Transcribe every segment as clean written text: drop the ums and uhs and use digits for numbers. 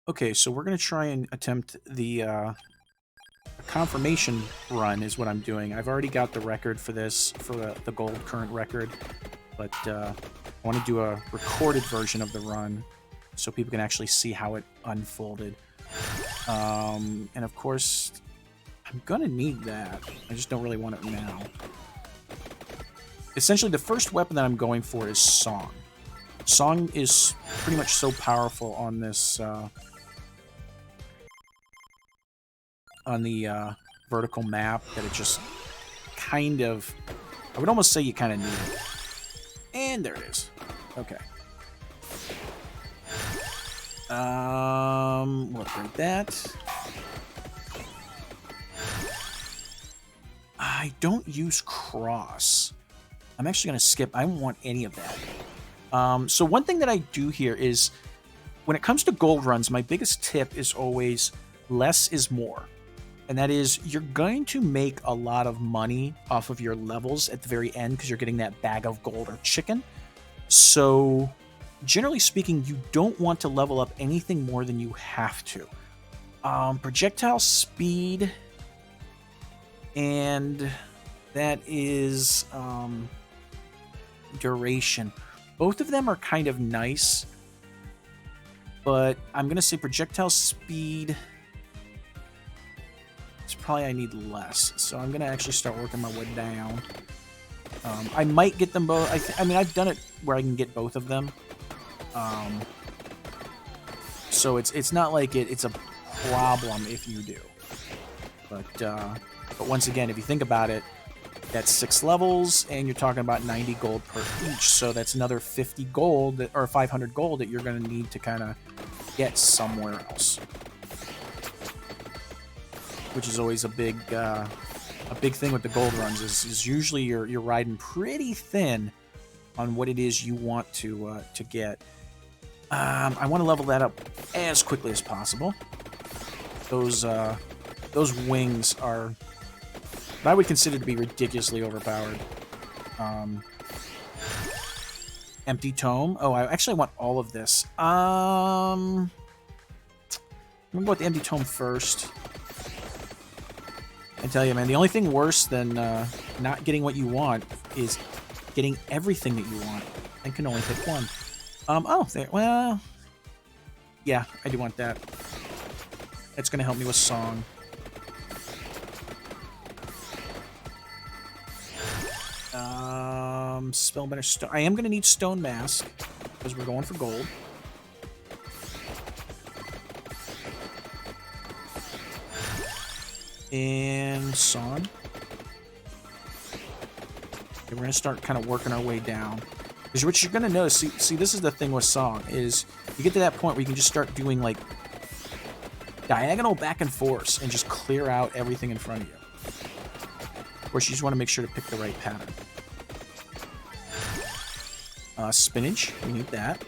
Okay, so we're gonna try and attempt the confirmation run is what I'm doing. I've already got the record for this, for the gold current record, but I want to do a recorded version of the run so people can actually see how it unfolded. And of course, I'm gonna need that. I just don't really want it now. Essentially, the first weapon that I'm going for is Song. Song is pretty much so powerful on this, on the vertical map that it just kind of, I would almost say you kind of need it. And there it is. Okay. We'll upgrade that. I don't use cross. I'm actually going to skip. I don't want any of that. So one thing that I do here is, when it comes to gold runs, my biggest tip is always less is more. And that is, you're going to make a lot of money off of your levels at the very end because you're getting that bag of gold or chicken. So, generally speaking, you don't want to level up anything more than you have to. Projectile speed, and that is duration. Both of them are kind of nice, but I'm going to say projectile speed, probably I need less, so I'm gonna actually start working my way down. I might get them both. I mean, I've done it where I can get both of them, so it's not like it's a problem if you do. But once again, if you think about it, that's 6 levels, and you're talking about 90 gold per each, so that's another 50 gold or 500 gold that you're gonna need to kind of get somewhere else. Which is always a big thing with the gold runs is usually you're riding pretty thin on what it is you want to get. I want to level that up as quickly as possible. Those wings are what I would consider to be ridiculously overpowered. Empty tome. Oh, I actually want all of this. I'm gonna go with the empty tome first. I tell you, man, the only thing worse than not getting what you want is getting everything that you want and can only pick one. Oh, there. Well, yeah, I do want that. It's going to help me with Song. Spellbender Stone. I am going to need Stone Mask because we're going for gold. And Song. Okay, we're going to start kind of working our way down. Because what you're going to notice, see, this is the thing with Song, is you get to that point where you can just start doing, like, diagonal back and forth and just clear out everything in front of you. Of course, you just want to make sure to pick the right pattern. Spinach, we need that.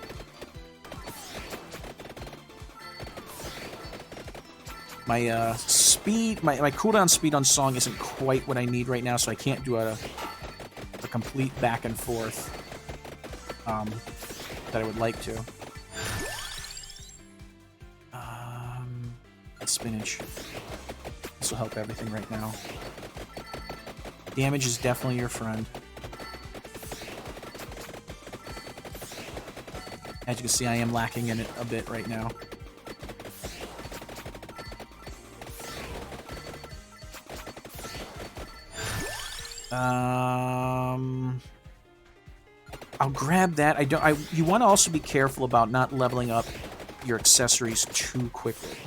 My speed, my cooldown speed on Song isn't quite what I need right now, so I can't do a complete back and forth that I would like to. That's spinach. This will help everything right now. Damage is definitely your friend. As you can see, I am lacking in it a bit right now. I'll grab that. You want to also be careful about not leveling up your accessories too quickly.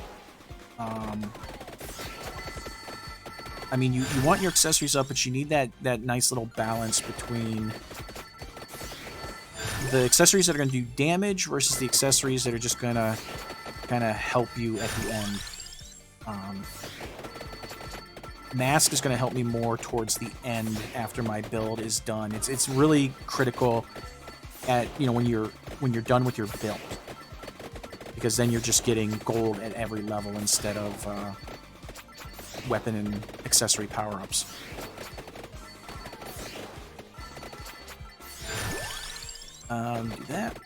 I mean, you want your accessories up, but you need that nice little balance between the accessories that are going to do damage versus the accessories that are just going to kind of help you at the end. Mask is going to help me more towards the end after my build is done. It's really critical at when you're done with your build, because then you're just getting gold at every level instead of weapon and accessory power-ups. Do that.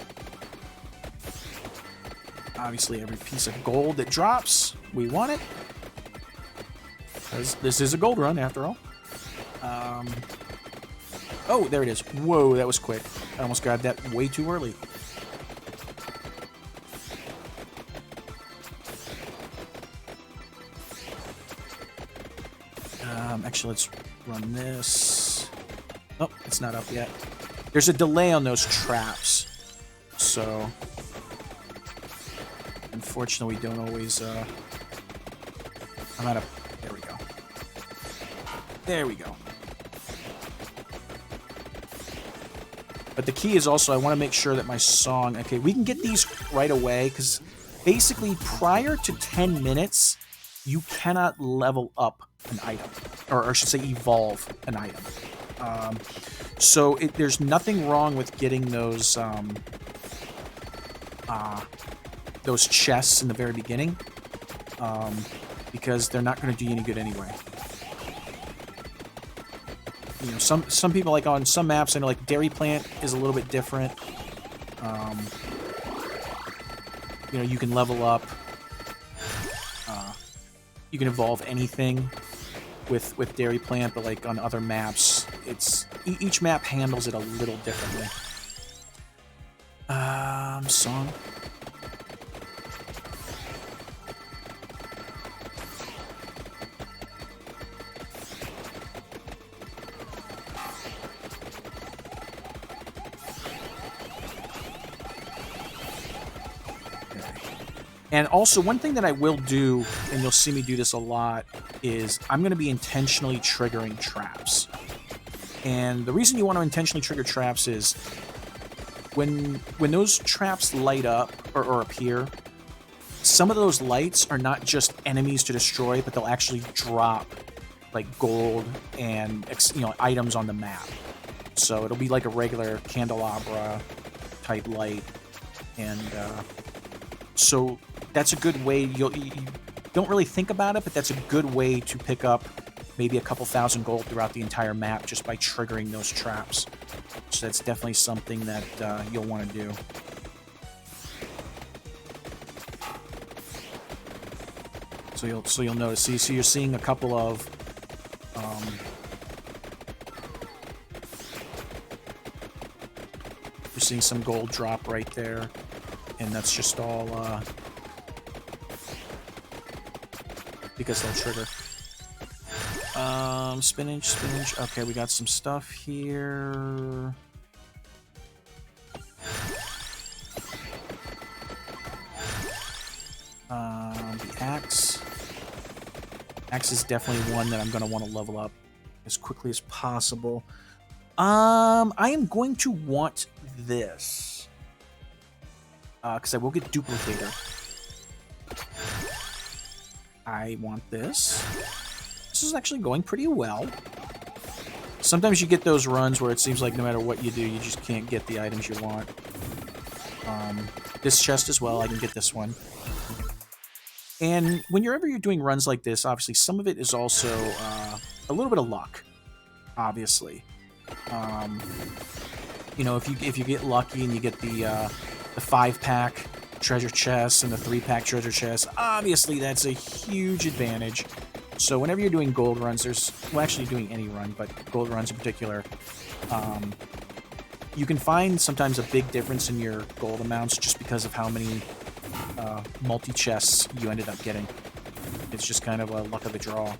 Obviously, every piece of gold that drops, we want it. Because this is a gold run, after all. Oh, there it is. Whoa, that was quick. I almost grabbed that way too early. Actually, let's run this. Oh, it's not up yet. There's a delay on those traps. So, unfortunately, we don't always... I'm out of... There we go. There we go. But the key is also I want to make sure that my song... Okay, we can get these right away, because basically prior to 10 minutes, you cannot level up an item. Or I should say evolve an item. So there's nothing wrong with getting those chests in the very beginning. Because they're not going to do you any good anyway. You know, some people, like on some maps, I know like Dairy Plant is a little bit different. You know, you can level up. You can evolve anything with Dairy Plant, but like on other maps, it's each map handles it a little differently. Song. And also, one thing that I will do, and you'll see me do this a lot, is I'm going to be intentionally triggering traps. And the reason you want to intentionally trigger traps is when those traps light up or appear, some of those lights are not just enemies to destroy, but they'll actually drop like gold and items on the map. So it'll be like a regular candelabra type light, and so that's a good way. You don't really think about it, but that's a good way to pick up maybe a couple thousand gold throughout the entire map just by triggering those traps. So that's definitely something that you'll want to do. So you'll notice. So you're seeing a couple of you're seeing some gold drop right there, and that's just all because they'll trigger. Spinach. Okay, we got some stuff here. The axe. Axe is definitely one that I'm going to want to level up as quickly as possible. I am going to want this. Because I will get duplicator. I want this. This is actually going pretty well. Sometimes you get those runs where it seems like no matter what you do, you just can't get the items you want. This chest as well, I can get this one. And whenever you're doing runs like this, obviously some of it is also a little bit of luck, obviously. You know, if you get lucky and you get the 5-pack treasure chest and the 3-pack treasure chest, obviously that's a huge advantage. So whenever you're doing gold runs, actually doing any run, but gold runs in particular, you can find sometimes a big difference in your gold amounts just because of how many multi-chests you ended up getting. It's just kind of a luck of the draw.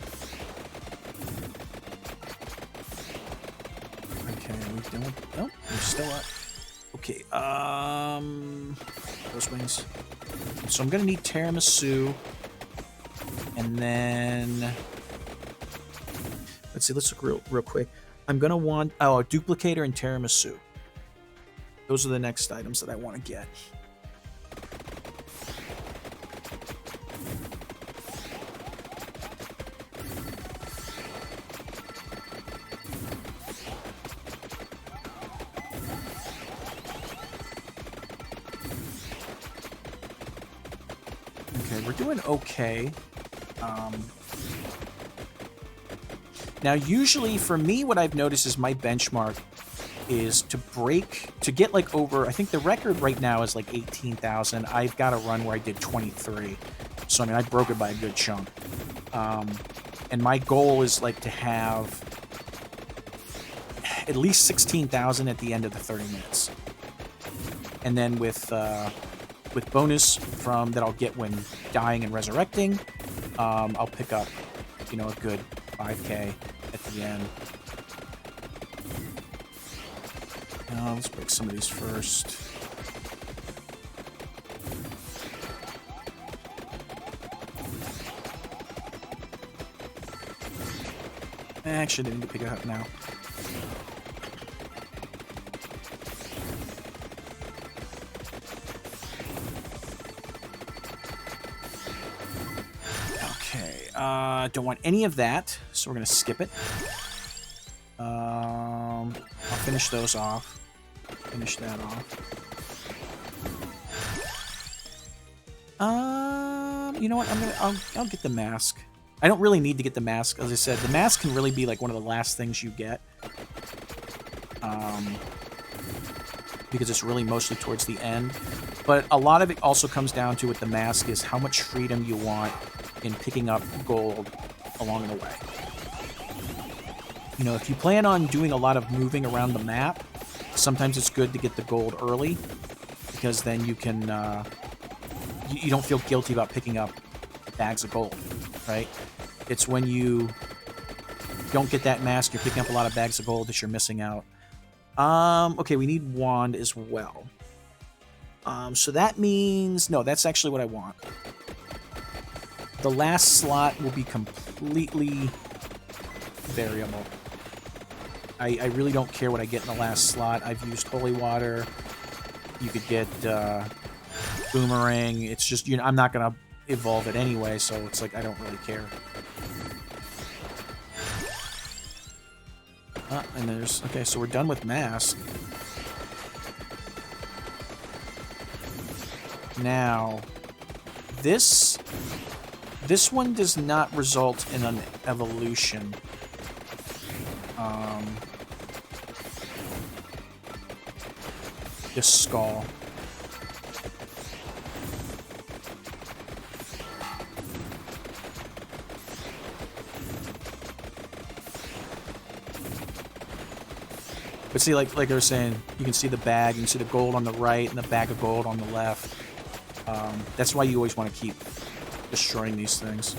Okay, are we doing? Nope, we're still up. Okay, those wings. So I'm gonna need tiramisu, and then let's see. Let's look real quick. I'm gonna want a duplicator and tiramisu. Those are the next items that I want to get. Okay, we're doing okay. Now, usually for me, what I've noticed is my benchmark is to get like over, I think the record right now is like 18,000. I've got a run where I did 23. So, I mean, I broke it by a good chunk. And my goal is like to have at least 16,000 at the end of the 30 minutes. And then with bonus from that I'll get when dying and resurrecting, I'll pick up, a good 5k at the end. Let's break some of these first. Actually, I need to pick it up now. Okay, don't want any of that, so we're going to skip it. I'll finish those off. Finish that off. You know what? I'll get the mask. I don't really need to get the mask. As I said, the mask can really be like one of the last things you get. Because it's really mostly towards the end. But a lot of it also comes down to with the mask is how much freedom you want in picking up gold along the way. If you plan on doing a lot of moving around the map, sometimes it's good to get the gold early, because then you can, you don't feel guilty about picking up bags of gold, right? It's when you don't get that mask, you're picking up a lot of bags of gold that you're missing out. Okay, we need wand as well. So that means, no, that's actually what I want. The last slot will be completely variable. I really don't care what I get in the last slot. I've used holy water. You could get boomerang. It's just, I'm not going to evolve it anyway, so it's like I don't really care. And there's... Okay, so we're done with mask. Now, this one does not result in an evolution. This skull. But see, like I was saying, you can see the bag, you can see the gold on the right and the bag of gold on the left. That's why you always want to keep destroying these things.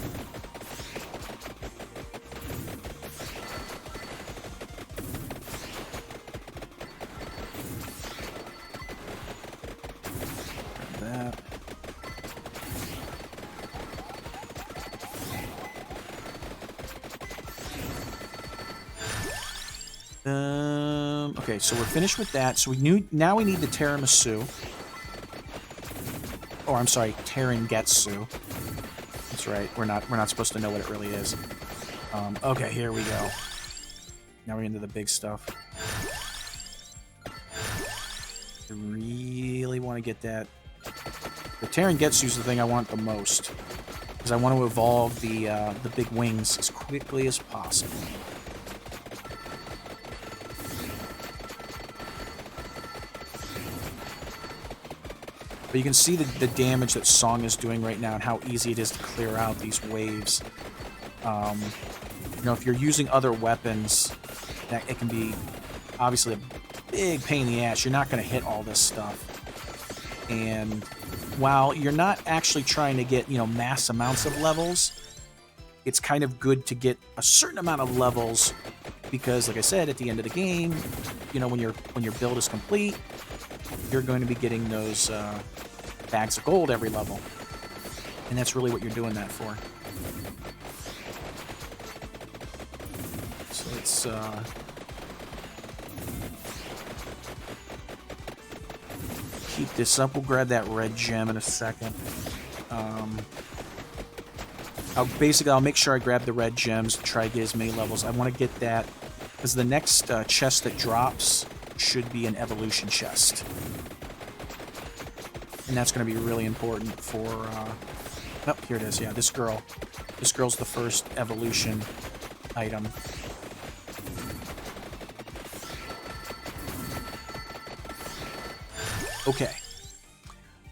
That. Okay, so we're finished with that. So now we need the tiramisu. Oh, I'm sorry, Tarangetsu. That's right. We're not supposed to know what it really is. Okay, here we go. Now we're into the big stuff. I really want to get that. The Tarangetsu is the thing I want the most, because I want to evolve the big wings as quickly as possible. But you can see the damage that Song is doing right now and how easy it is to clear out these waves. If you're using other weapons, that it can be obviously a big pain in the ass. You're not going to hit all this stuff. And while you're not actually trying to get, mass amounts of levels, it's kind of good to get a certain amount of levels because, like I said, at the end of the game, when your build is complete, you're going to be getting those bags of gold every level. And that's really what you're doing that for. So let's keep this up. We'll grab that red gem in a second. I'll make sure I grab the red gems to try to get as many levels. I want to get that because the next chest that drops should be an evolution chest. And that's going to be really important for... oh, here it is. Yeah, this girl. This girl's the first evolution item. Okay.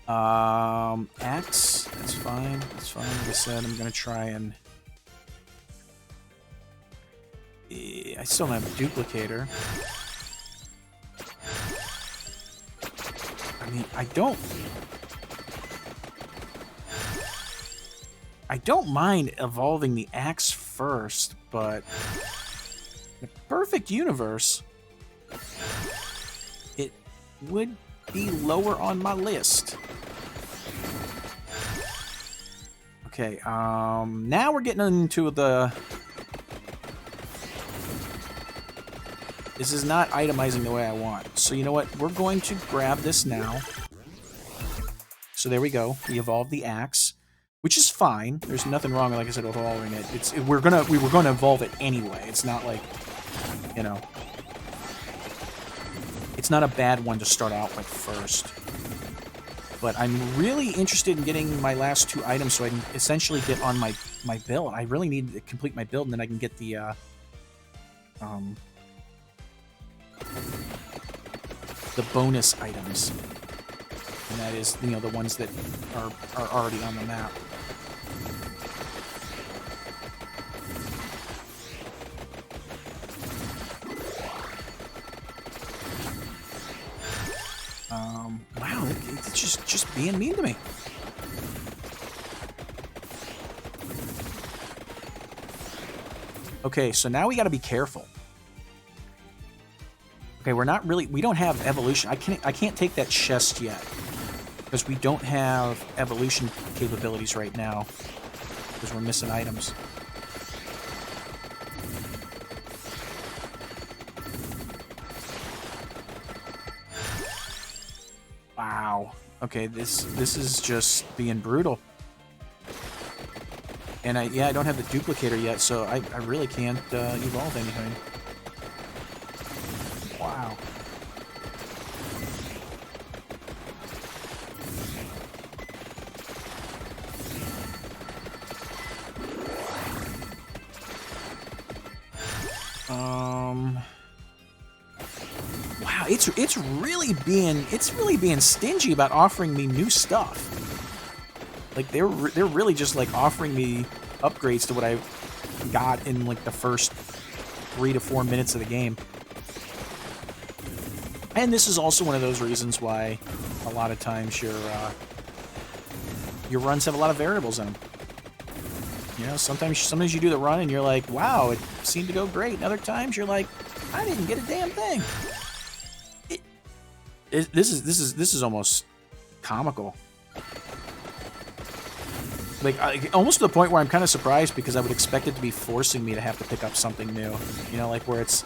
Axe. That's fine. That's fine. Like I said, I'm gonna try and. I still don't have a duplicator. I mean, I don't mind evolving the axe first, but in a perfect universe, it would be lower on my list. Okay, now we're getting into the... This is not itemizing the way I want. So you know what? We're going to grab this now. So there we go. We evolved the axe, which is fine. There's nothing wrong, like I said, with evolving it. We were gonna evolve it anyway. It's not like, you know, it's not a bad one to start out with first. But I'm really interested in getting my last 2 items so I can essentially get on my build. I really need to complete my build, and then I can get the bonus items. And that is, you know, the ones that are already on the map. Wow, it's just being mean to me. Okay, so now we got to be careful. Okay, we don't have evolution. I can't take that chest yet because we don't have evolution capabilities right now because we're missing items. Wow. Okay, this is just being brutal. And I don't have the duplicator yet, so I really can't evolve anything. Wow. Wow, it's really being stingy about offering me new stuff. Like they're really just like offering me upgrades to what I got in like the first 3 to 4 minutes of the game. And this is also one of those reasons why a lot of times your runs have a lot of variables in them. You know, sometimes you do the run and you're like, wow, it seemed to go great. And other times you're like, I didn't get a damn thing. This is almost comical. Like, almost to the point where I'm kind of surprised because I would expect it to be forcing me to have to pick up something new. You know, like where it's...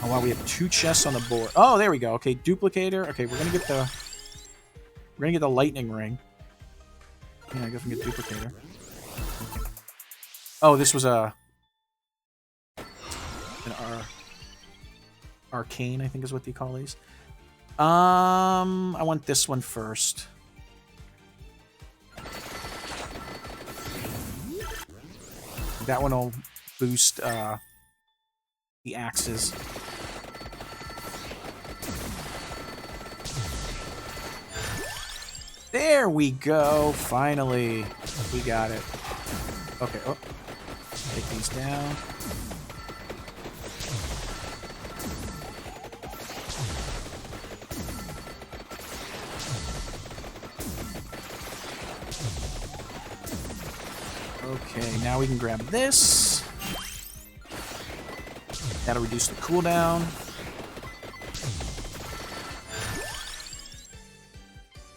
Oh, wow, we have 2 chests on the board. Oh, there we go. Okay, duplicator. Okay, we're gonna get the lightning ring. Yeah, I guess we can get duplicator. Oh, this was an arcane, I think is what they call these. I want this one first. That one will boost the axes. There we go. Finally, we got it. Okay. Oh, take these down. Okay, now we can grab this. That'll reduce the cooldown.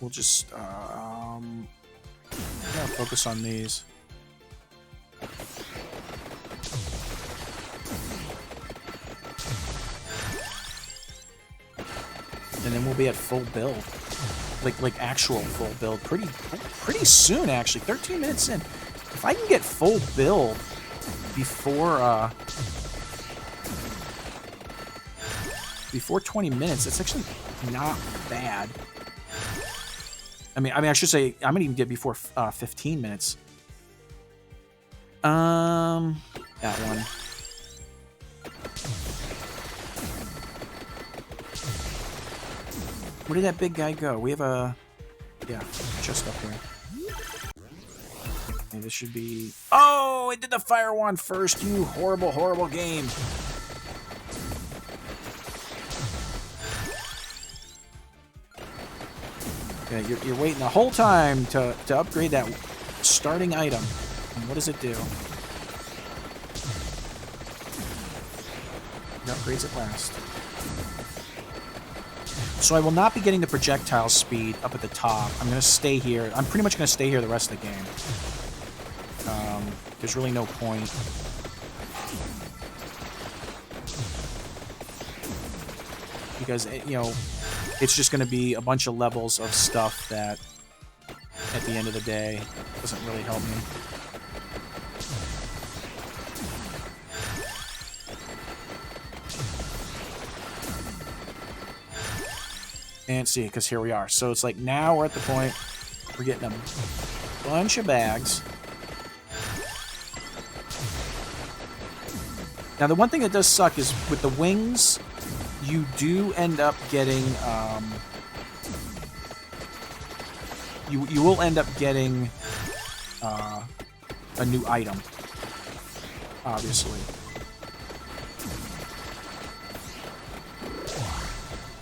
We'll just focus on these. And then we'll be at full build. Like actual full build pretty soon, actually. 13 minutes in. If I can get full build before 20 minutes, that's actually not bad. I mean, I should say I'm gonna even get before 15 minutes. That one. Where did that big guy go? We have a... Yeah, just up here. Okay, this should be... Oh, it did the fire wand first, you horrible, horrible game. Okay, you're waiting the whole time to upgrade that starting item. And what does it do? It upgrades at last. So I will not be getting the projectile speed up at the top. I'm going to stay here. I'm pretty much going to stay here the rest of the game. There's really no point. Because, you know, it's just going to be a bunch of levels of stuff that, at the end of the day, doesn't really help me. And see, because here we are. So it's like now we're at the point we're getting a bunch of bags. Now the one thing that does suck is with the wings, you do end up getting you will end up getting a new item, obviously.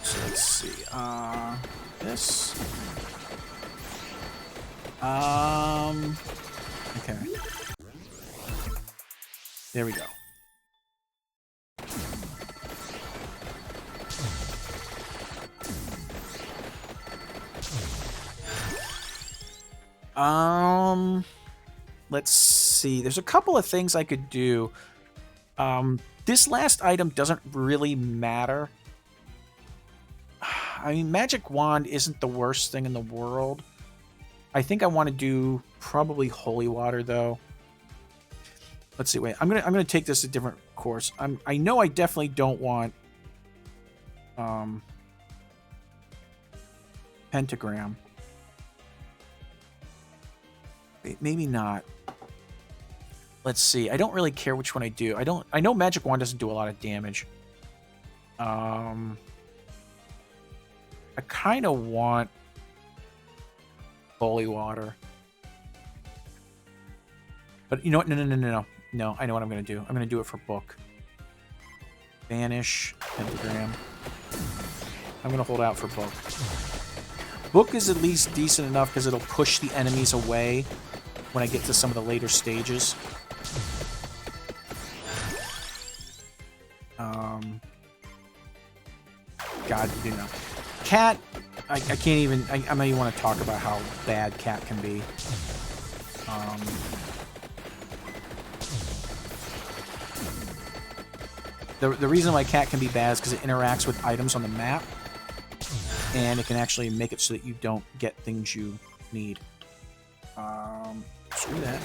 So let's see. This. Okay. There we go. Let's see. There's a couple of things I could do. This last item doesn't really matter. I mean, Magic Wand isn't the worst thing in the world. I think I want to do probably Holy Water, though. Let's see. Wait, I'm gonna take this a different course. I know I definitely don't want Pentagram. Wait, maybe not. Let's see. I don't really care which one I do. I know Magic Wand doesn't do a lot of damage. I kind of want Holy Water. But you know what? No. No, I know what I'm going to do. I'm going to do it for Book. Banish, Pentagram. I'm going to hold out for Book. Book is at least decent enough because it'll push the enemies away when I get to some of the later stages. God, you know. Cat, I can't even... I don't even want to talk about how bad Cat can be. The reason why Cat can be bad is because it interacts with items on the map, and it can actually make it so that you don't get things you need. Screw that.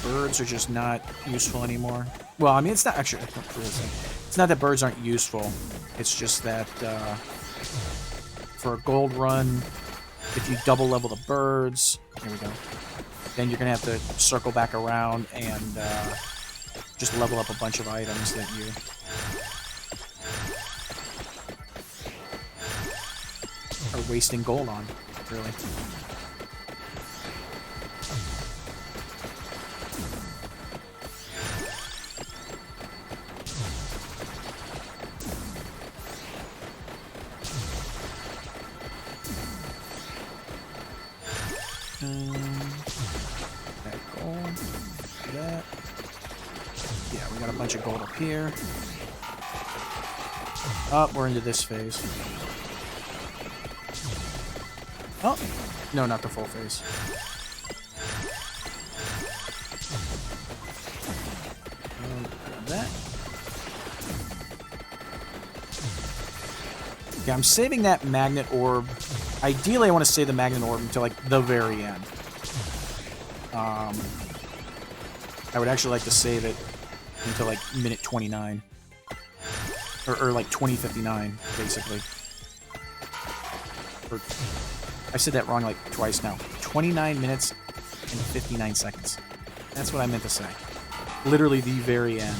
Birds are just not useful anymore. Well, I mean, it's not actually... It's not that birds aren't useful. It's just that for a gold run, if you double level the birds... Here we go. Then you're going to have to circle back around and just level up a bunch of items that you... are wasting gold on, really. That gold. That. Yeah, we got a bunch of gold up here. Oh, we're into this phase. Oh, no, not the full phase. Grab that. Yeah, I'm saving that magnet orb. Ideally, I want to save the magnet orb until, like, the very end. I would actually like to save it until, like, minute 29. Or like, 2059, basically. Or, I said that wrong, like, twice now. 29 minutes and 59 seconds. That's what I meant to say. Literally the very end.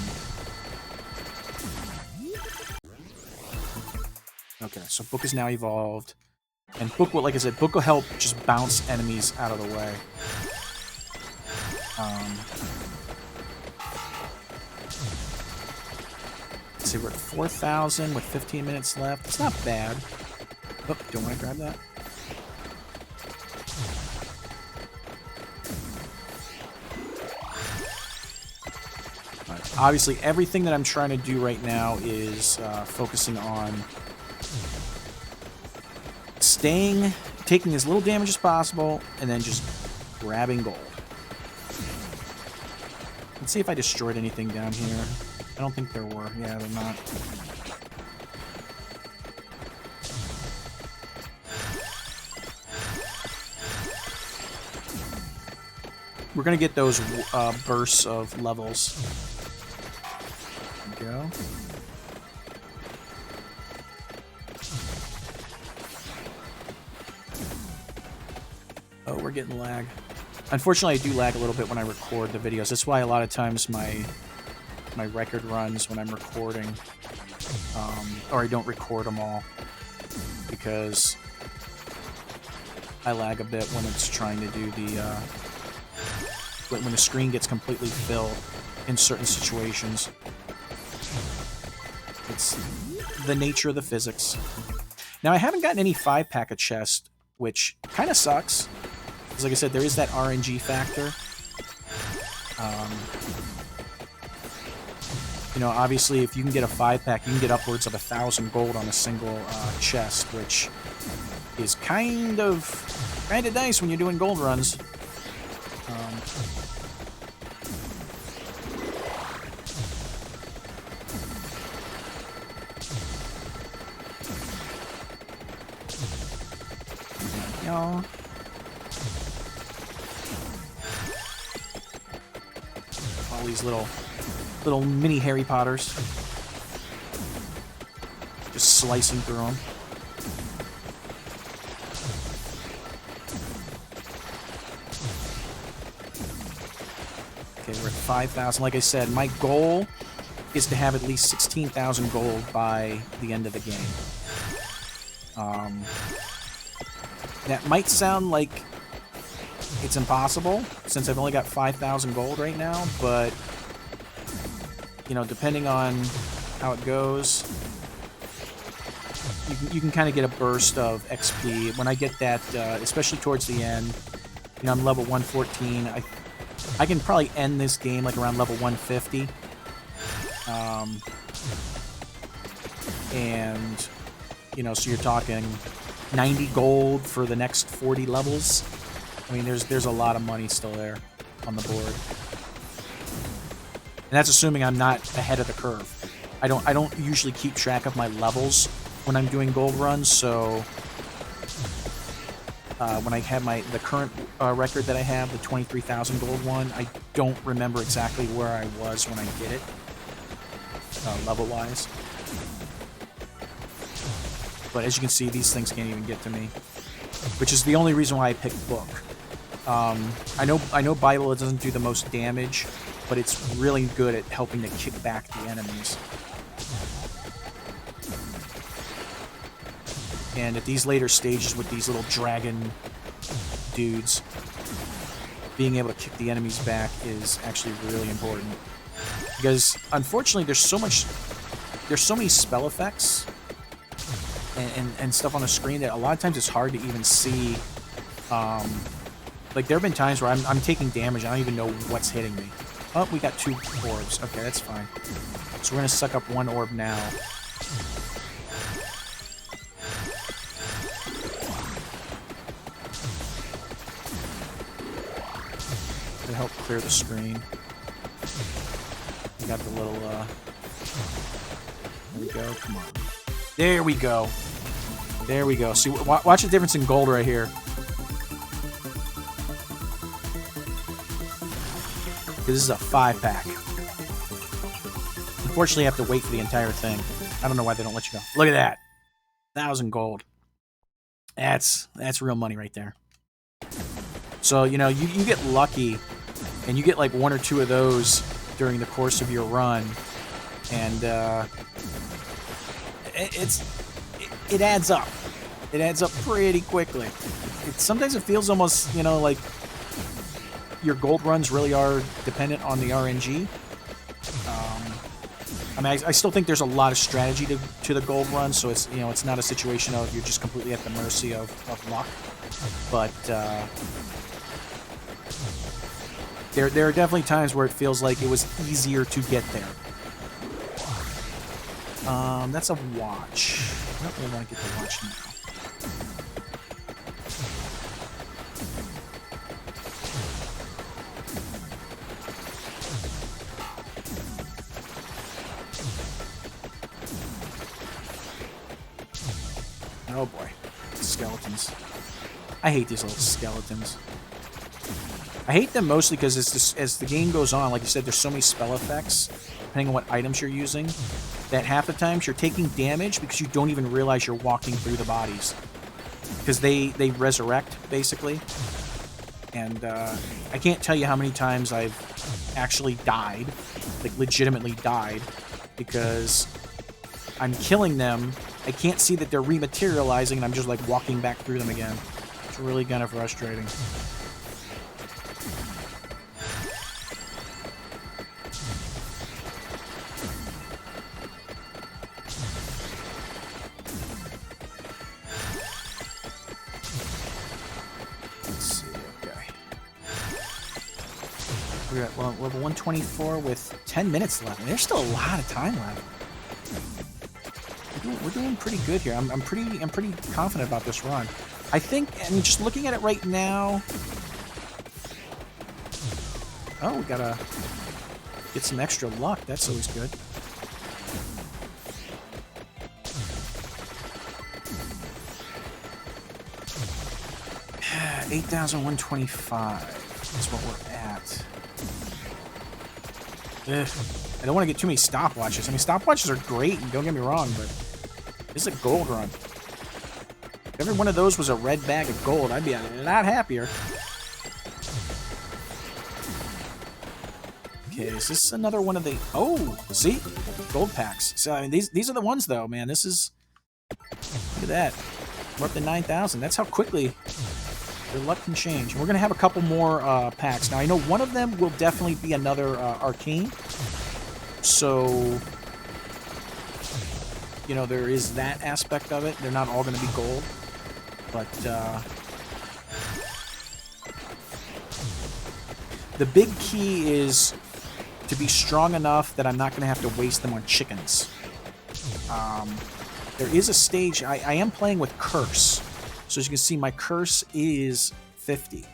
Okay, so Book is now evolved. And Book will, like I said, Book will help just bounce enemies out of the way. Let's see, we're at 4,000 with 15 minutes left. It's not bad. Oh, don't want to grab that. Right. Obviously, everything that I'm trying to do right now is focusing on taking as little damage as possible, and then just grabbing gold. Let's see if I destroyed anything down here. I don't think there were. Yeah, they're not. We're gonna get those bursts of levels. There we go. Oh, we're getting lag. Unfortunately, I do lag a little bit when I record the videos. That's why a lot of times my record runs when I'm recording, or I don't record them all, because I lag a bit when it's trying to do the when the screen gets completely filled in certain situations. It's the nature of the physics. Now, I haven't gotten any 5-pack of chest, which kind of sucks. Because, like I said, there is that RNG factor. You know, obviously, if you can get a 5-pack, you can get upwards of 1,000 gold on a single chest, which is kind of nice when you're doing gold runs. Y'all. All these little mini Harry Potters. Just slicing through them. Okay, we're at 5,000. Like I said, my goal is to have at least 16,000 gold by the end of the game. That might sound like it's impossible, since I've only got 5,000 gold right now, but, you know, depending on how it goes, you can kind of get a burst of XP. When I get that, especially towards the end, you know, I'm level 114, I can probably end this game like around level 150. And, you know, so you're talking 90 gold for the next 40 levels. I mean, there's a lot of money still there on the board. And that's assuming I'm not ahead of the curve. I don't usually keep track of my levels when I'm doing gold runs, so when I have the current record that I have, the 23,000 gold one, I don't remember exactly where I was when I did it, level-wise. But as you can see, these things can't even get to me, which is the only reason why I picked Book. I know Bible doesn't do the most damage, but it's really good at helping to kick back the enemies. And at these later stages with these little dragon dudes, being able to kick the enemies back is actually really important. Because unfortunately there's so many spell effects and stuff on the screen that a lot of times it's hard to even see. Like, there have been times where I'm taking damage and I don't even know what's hitting me. Oh, we got 2 orbs. Okay, that's fine. So we're gonna suck up 1 orb now. To help clear the screen. We got the little, there we go, come on. There we go. There we go. See, watch the difference in gold right here. This is a 5-pack. Unfortunately, I have to wait for the entire thing. I don't know why they don't let you go. Look at that. 1,000 gold. That's real money right there. So, you know, you get lucky, and you get like 1 or 2 of those during the course of your run, and it adds up. It adds up pretty quickly. Sometimes it feels almost, you know, like your gold runs really are dependent on the RNG. I mean, I still think there's a lot of strategy to the gold run, so it's, you know, it's not a situation of you're just completely at the mercy of luck. But there are definitely times where it feels like it was easier to get there. That's a watch. I don't really want to get the watch now. Oh boy, skeletons. I hate these little skeletons. I hate them mostly because as the game goes on, like you said, there's so many spell effects, depending on what items you're using, that half the times you're taking damage because you don't even realize you're walking through the bodies. Because they resurrect, basically. And I can't tell you how many times I've actually died, like legitimately died, because I'm killing them, I can't see that they're rematerializing, and I'm just like walking back through them again. It's really kind of frustrating. Let's see, okay. We're at level 124 with 10 minutes left, and there's still a lot of time left. We're doing pretty good here. I'm pretty confident about this run. I think, I mean, just looking at it right now. Oh, we gotta get some extra luck. That's always good. $8,125 is what we're at. Ugh. I don't want to get too many stopwatches. I mean, stopwatches are great, and don't get me wrong, but this is a gold run. If every one of those was a red bag of gold, I'd be a lot happier. Okay, is this another one of the... Oh, see? Gold packs. So, I mean, these are the ones, though, man. This is... Look at that. We're up to 9,000. That's how quickly your luck can change. And we're going to have a couple more packs. Now, I know one of them will definitely be another arcane. So, you know, there is that aspect of it. They're not all going to be gold. But, the big key is to be strong enough that I'm not going to have to waste them on chickens. There is a stage... I am playing with Curse. So as you can see, my Curse is 50.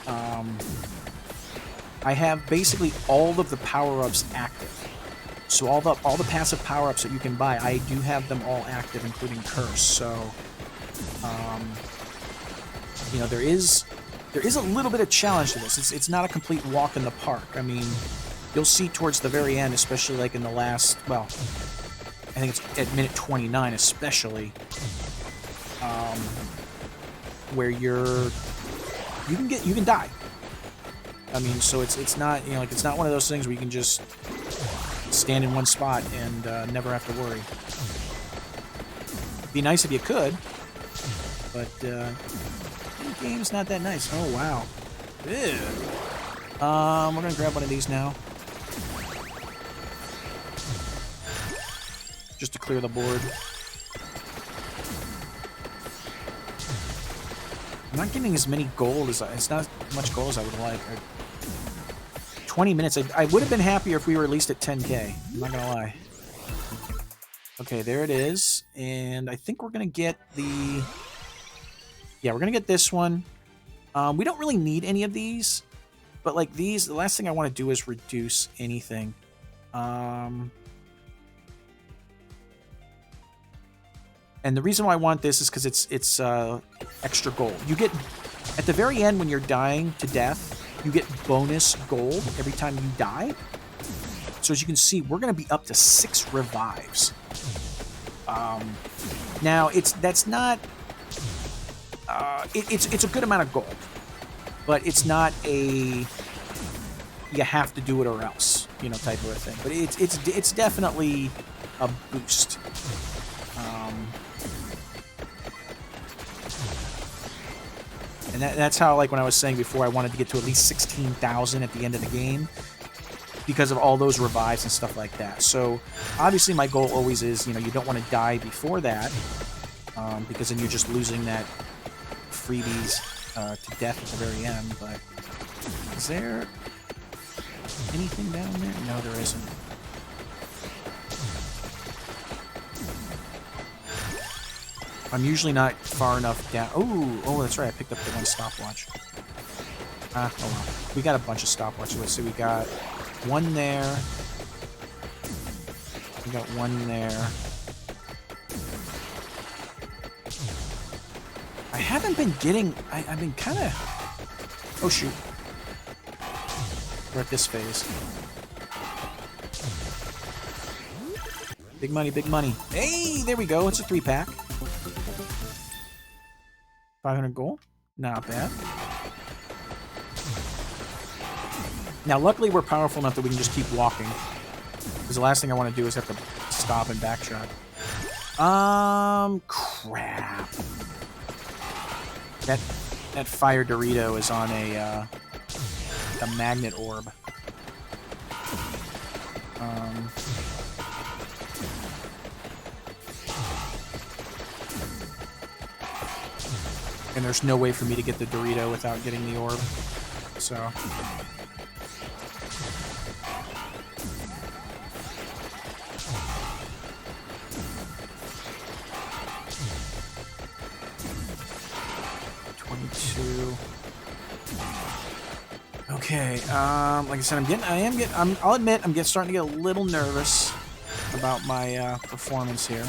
I have basically all of the power-ups active. So all the passive power-ups that you can buy, I do have them all active, including Curse. So, you know, there is a little bit of challenge to this. It's not a complete walk in the park. I mean, you'll see towards the very end, especially like in the last, well, I think it's at minute 29 especially, where you can die. I mean, so it's not, you know, like, it's not one of those things where you can just stand in one spot and never have to worry. It'd be nice if you could, but the game's not that nice. Oh wow. Ew. We're gonna grab one of these now, just to clear the board. I'm not getting as many gold as it's not as much gold as I would like. 20 minutes. I would have been happier if we were at least at 10k. I'm not gonna lie. Okay, there it is, and I think we're gonna get the... Yeah, we're gonna get this one. We don't really need any of these, but like these, the last thing I want to do is reduce anything. And the reason why I want this is because it's extra gold. You get, at the very end when you're dying to death, you get bonus gold every time you die. So as you can see, we're going to be up to 6 revives. Now, that's not... it's a good amount of gold, but it's not a you have to do it or else, you know, type of a thing. But it's definitely a boost. that's how, like, when I was saying before, I wanted to get to at least 16,000 at the end of the game because of all those revives and stuff like that. So, obviously, my goal always is, you know, you don't want to die before that because then you're just losing that freebies to death at the very end. But is there anything down there? No, there isn't. I'm usually not far enough down. Oh, that's right. I picked up the one stopwatch. Oh well. We got a bunch of stopwatches. Let's see. We got one there. We got one there. I haven't been getting... I've been kind of... Oh, shoot. We're at this phase. Big money, big money. Hey, there we go. It's a 3-pack. 500 gold. Not bad. Now, luckily, we're powerful enough that we can just keep walking. Because the last thing I want to do is have to stop and backtrack. Crap. That fire Dorito is on a magnet orb. And there's no way for me to get the Dorito without getting the orb. So... Okay, like I said, I'll admit, I'm starting to get a little nervous about my performance here.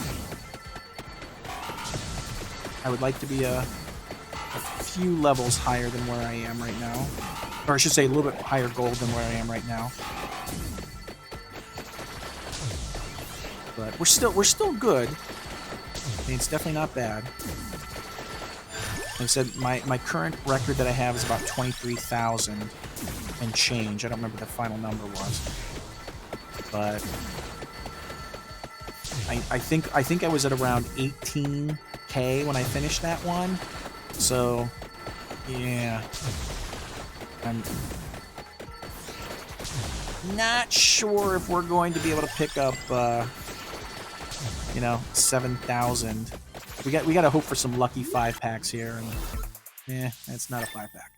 I would like to be a few levels higher than where I am right now. Or I should say a little bit higher gold than where I am right now. But we're still good. I mean, it's definitely not bad. Like I said, my current record that I have is about 23,000 and change. I don't remember what the final number was. But I think I was at around 18K when I finished that one. So yeah. I'm not sure if we're going to be able to pick up 7,000. We got to hope for some lucky 5-packs here, and it's not a 5-pack.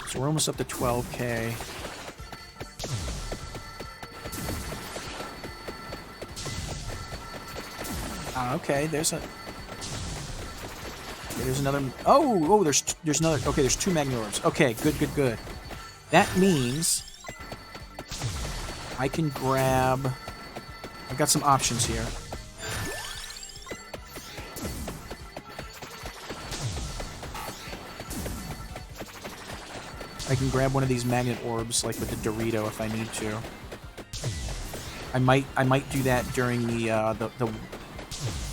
So we're almost up to 12K. Okay, there's another. Oh, there's another. Okay, there's 2 magnet orbs. Okay, good. That means I can grab. I've got some options here. I can grab one of these magnet orbs, like with the Dorito, if I need to. I might do that during the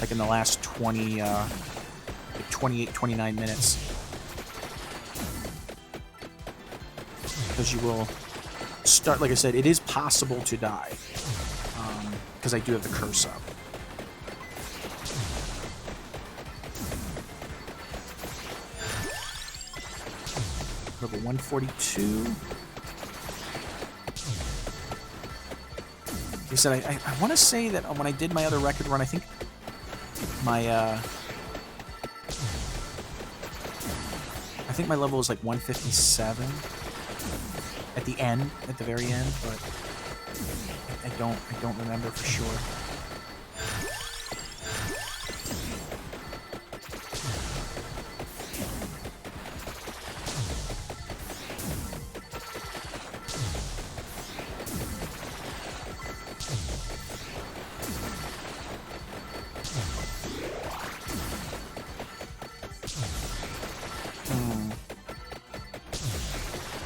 like in the last 20, like 28, 29 minutes. Because you will start, like I said, it is possible to die. Because I do have the curse up. Level 142. Like I said, I want to say that when I did my other record run, I think my level was like 157 at the end, at the very end, but I don't remember for sure.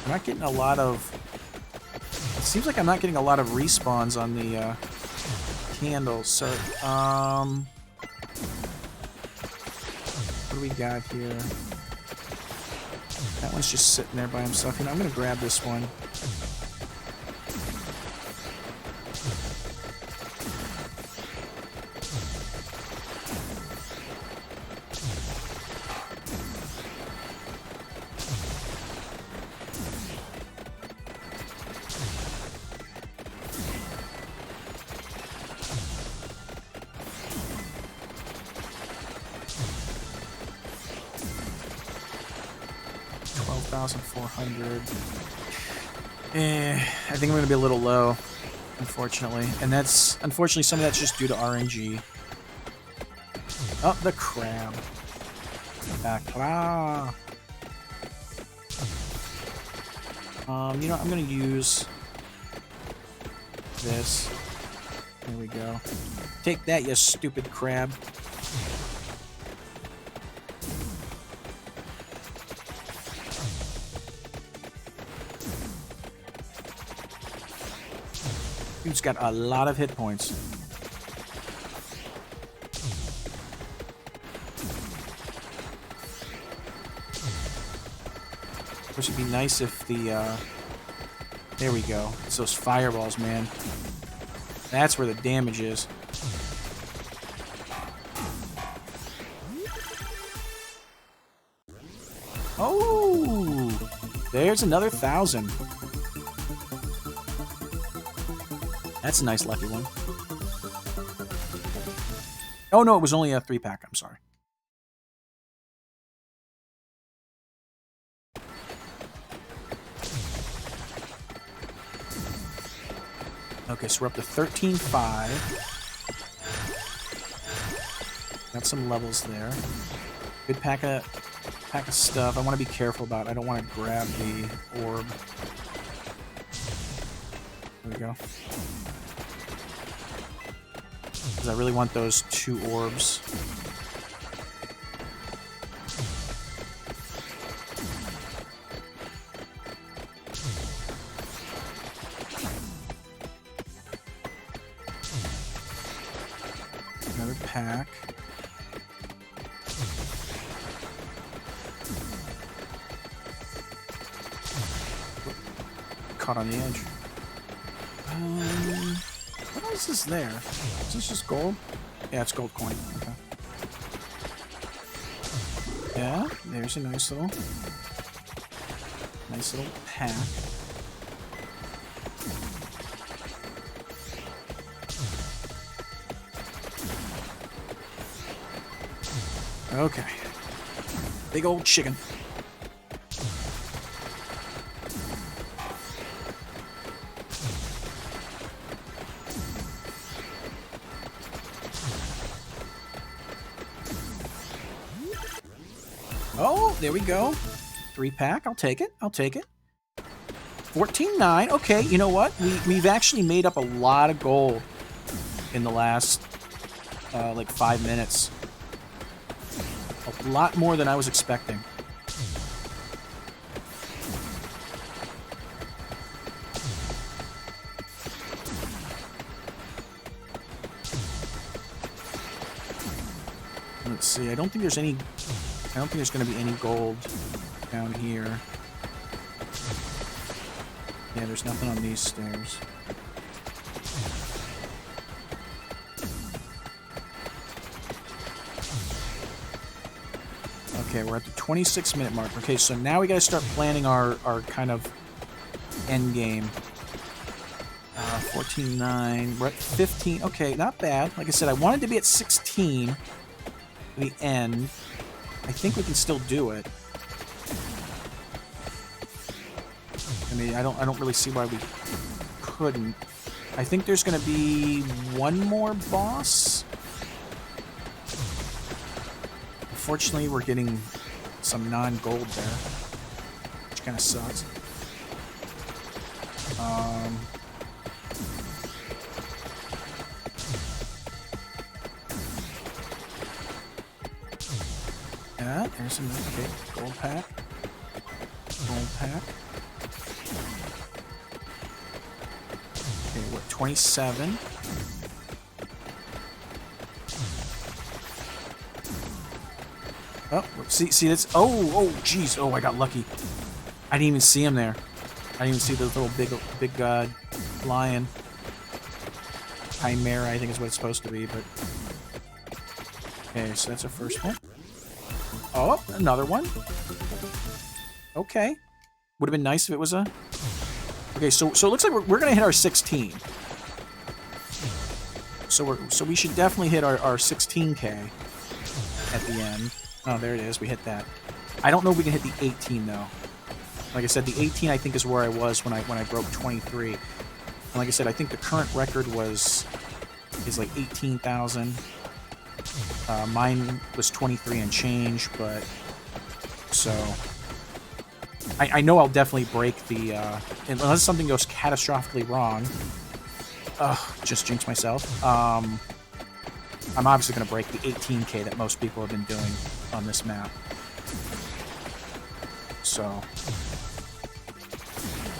I'm not getting a lot of... It seems like I'm not getting a lot of respawns on the candles, so... What do we got here? That one's just sitting there by himself. You know, I'm gonna grab this one. 4,400. I think I'm going to be a little low, unfortunately. And that's, unfortunately, some of that's just due to RNG. Oh, the crab. Ah. You know, I'm going to use this. There we go. Take that, you stupid crab. Dude's got a lot of hit points. Of course, it'd be nice if the, there we go. It's those fireballs, man. That's where the damage is. Oh! There's another 1,000. That's a nice lucky one. Oh, no, it was only a 3-pack. I'm sorry. Okay, so we're up to 13,500. Got some levels there. Good pack of stuff. I want to be careful about. I don't want to grab the orb. There we go. Because I really want those 2 orbs. Another pack. Caught on the edge. What else is there? Is this just gold? Yeah, it's gold coin. Okay. Yeah, there's a nice little pack. Okay. Big old chicken. Oh, there we go. 3-pack. I'll take it. I'll take it. 14.9. Okay, you know what? We've actually made up a lot of gold in the last, like 5 minutes. A lot more than I was expecting. Let's see. I don't think there's going to be any gold down here. Yeah, there's nothing on these stairs. Okay, we're at the 26-minute mark. Okay, so now we gotta start planning our kind of end game. 14.9. We're at 15. Okay, not bad. Like I said, I wanted to be at 16 at the end. I think we can still do it. I mean, I don't really see why we couldn't. I think there's gonna be one more boss. Unfortunately, we're getting some non-gold there, which kind of sucks. Yeah, there's some gold pack. Gold pack. Okay, we're at 27. Oh, see that's oh jeez, oh, I got lucky. I didn't even see him there. I didn't even see the little big lion. Chimera, I think is what it's supposed to be, but okay, so that's our first one. Oh, another one. Okay. Would have been nice if it was a... Okay, so it looks like we're gonna hit our 16. So we should definitely hit our 16K at the end. Oh, there it is. We hit that. I don't know if we can hit the 18, though. Like I said, the 18 I think is where I was when I broke 23. And like I said, I think the current record is like 18,000. Mine was 23 and change, but so I know I'll definitely break the unless something goes catastrophically wrong. Just jinxed myself. I'm obviously going to break the 18K that most people have been doing on this map. So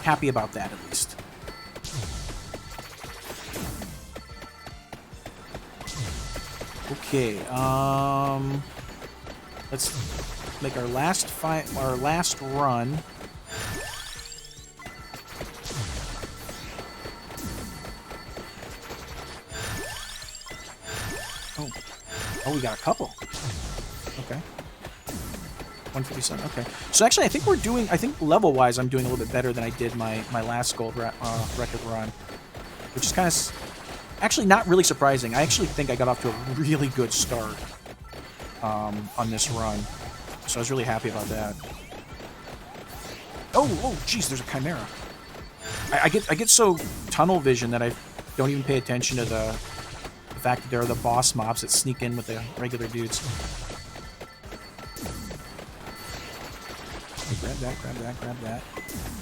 happy about that, at least. Okay, let's make our last run. Oh, we got a couple. Okay. 157. Okay. So actually, I think level-wise, I'm doing a little bit better than I did my last gold record run, which is kind of actually not really surprising. I actually think I got off to a really good start on this run, so I was really happy about that. Oh, geez, there's a chimera. I get so tunnel vision that I don't even pay attention to the fact that there are the boss mobs that sneak in with the regular dudes. Okay, grab that.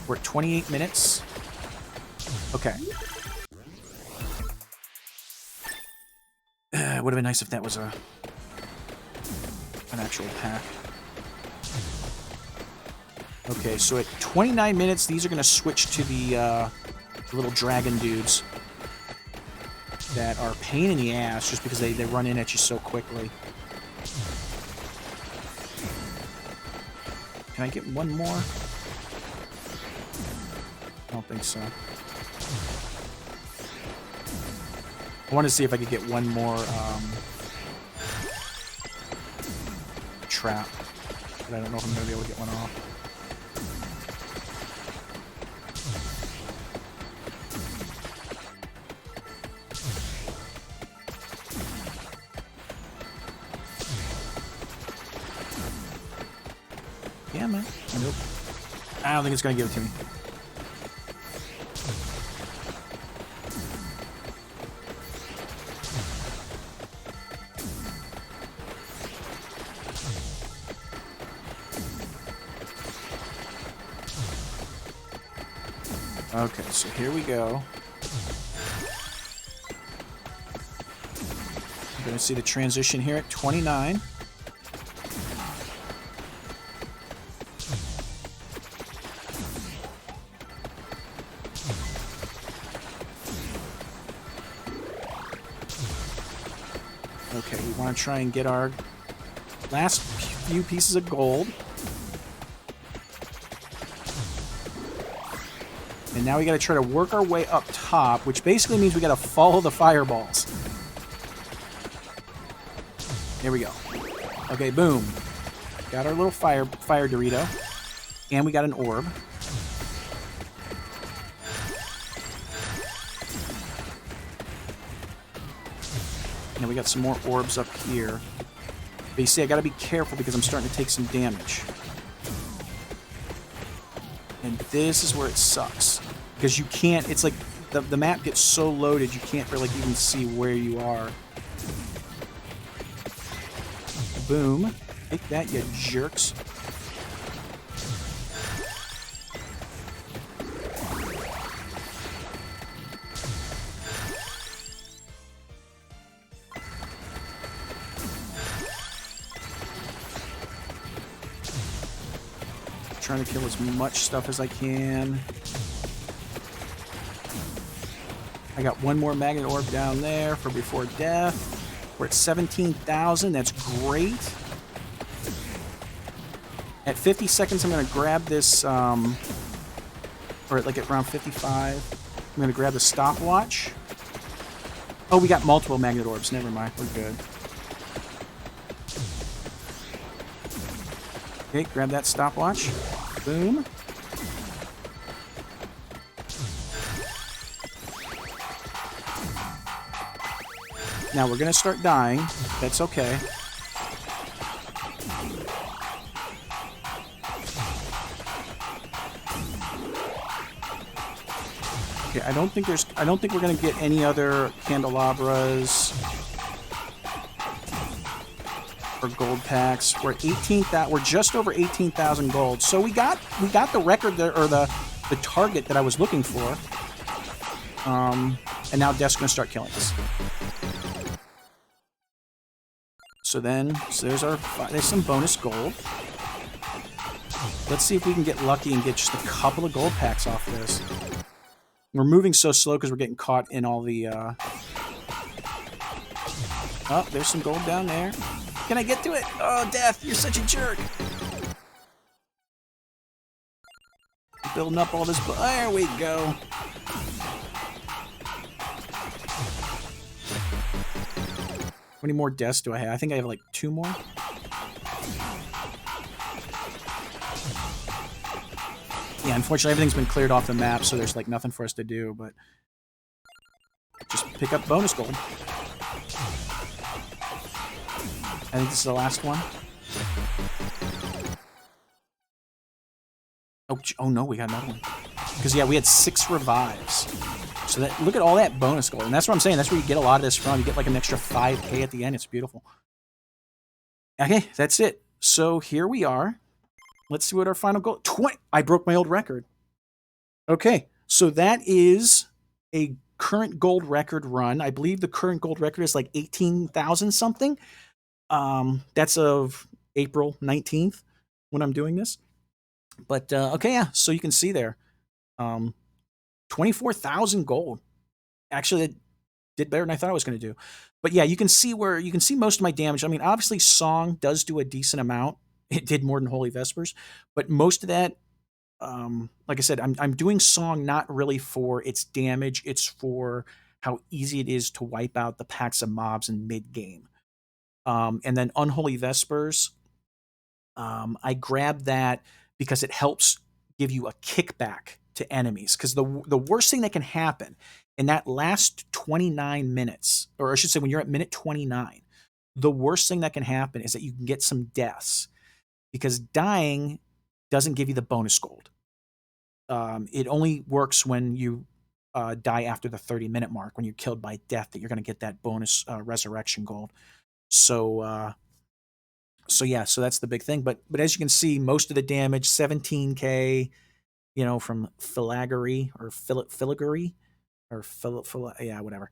We're at 28 minutes. Okay. It would have been nice if that was an actual pack. Okay, so at 29 minutes, these are going to switch to the little dragon dudes that are a pain in the ass just because they run in at you so quickly. Can I get one more? I don't think so. I wanted to see if I could get one more trap, but I don't know if I'm going to be able to get one off. Yeah, man. Nope. I don't think it's going to give it to me. Okay, so here we go. I'm going to see the transition here at 29. Okay, we want to try and get our last few pieces of gold. And now we got to try to work our way up top, which basically means we got to follow the fireballs. There we go. Okay, boom. Got our little fire Dorito. And we got an orb. Now we got some more orbs up here. But you see, I got to be careful because I'm starting to take some damage. And this is where it sucks. Because you can't, it's like, the map gets so loaded, you can't really even see where you are. Boom. Take that, you jerks. Trying to kill as much stuff as I can. I got one more magnet orb down there for before death. We're at 17,000. That's great. At 50 seconds, I'm going to grab this, or like at around 55, I'm going to grab the stopwatch. Oh, we got multiple magnet orbs. Never mind. We're good. Okay, grab that stopwatch. Boom. Now we're going to start dying. That's okay. Okay, I don't think we're gonna get any other candelabras or gold packs. We're at 18,000. We're just over 18,000 gold. So we got the record there, or the target that I was looking for. And now Death's gonna start killing us. So there's some bonus gold. Let's see if we can get lucky and get just a couple of gold packs off this. We're moving so slow because we're getting caught in all the... Oh, there's some gold down there. Can I get to it? Oh, Death, you're such a jerk. Building up all this... There we go. How many more deaths do I have? I think I have like 2 more. Yeah, unfortunately everything's been cleared off the map, so there's like nothing for us to do, but just pick up bonus gold. I think this is the last one. Oh no, we got another one. Because yeah, we had 6 revives. So look at all that bonus gold. And that's what I'm saying. That's where you get a lot of this from. You get like an extra 5k at the end. It's beautiful. Okay, that's it. So here we are. Let's see what our final goal... 20! I broke my old record. Okay, so that is a current gold record run. I believe the current gold record is like 18,000 something. That's of April 19th when I'm doing this. But, okay, yeah, so you can see there. 24,000 gold. Actually, it did better than I thought I was going to do. But yeah, you can see most of my damage. I mean, obviously, Song does do a decent amount. It did more than Holy Vespers, but most of that, like I said, I'm doing Song not really for its damage. It's for how easy it is to wipe out the packs of mobs in mid game. And then Unholy Vespers, I grabbed that because it helps give you a kickback to enemies. Because the worst thing that can happen in that last 29 minutes, or I should say when you're at minute 29, the worst thing that can happen is that you can get some deaths. Because dying doesn't give you the bonus gold. It only works when you die after the 30-minute mark, when you're killed by death, that you're going to get that bonus resurrection gold. So yeah, so that's the big thing. But as you can see, most of the damage, 17k, from Filigree or Filigree or yeah, whatever.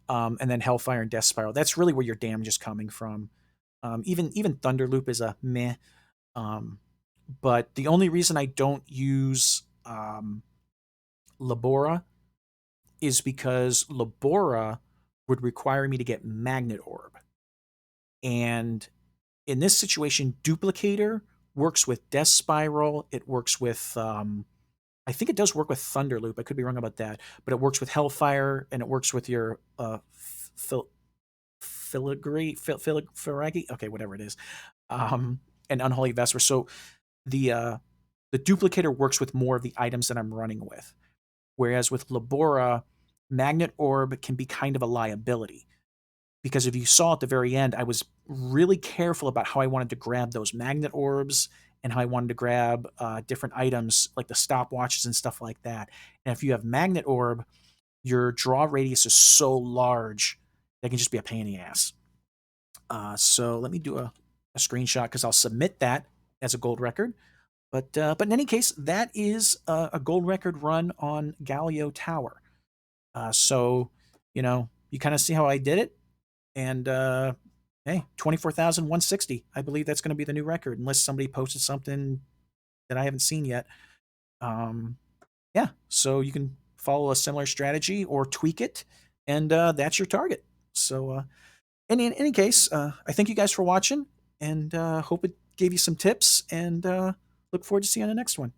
And then Hellfire and Death Spiral. That's really where your damage is coming from. Even Thunderloop is a meh. But the only reason I don't use Labora is because Labora would require me to get Magnet Orb. And in this situation, Duplicator works with Death Spiral. It works with, I think it does work with Thunderloop. I could be wrong about that. But it works with Hellfire, and it works with your Filigree, okay, whatever it is, and Unholy Vesper. So the Duplicator works with more of the items that I'm running with. Whereas with Labora, Magnet Orb can be kind of a liability. Because if you saw at the very end, I was really careful about how I wanted to grab those Magnet Orbs and how I wanted to grab different items like the stopwatches and stuff like that. And if you have Magnet Orb, your draw radius is so large that it can just be a pain in the ass. So let me do a screenshot because I'll submit that as a gold record. But in any case, that is a gold record run on Gallo Tower. So, you kind of see how I did it. And, hey, 24,160. I believe that's going to be the new record, unless somebody posted something that I haven't seen yet. Yeah, so you can follow a similar strategy or tweak it, and that's your target. So, in any case, I thank you guys for watching, and hope it gave you some tips, and look forward to seeing you on the next one.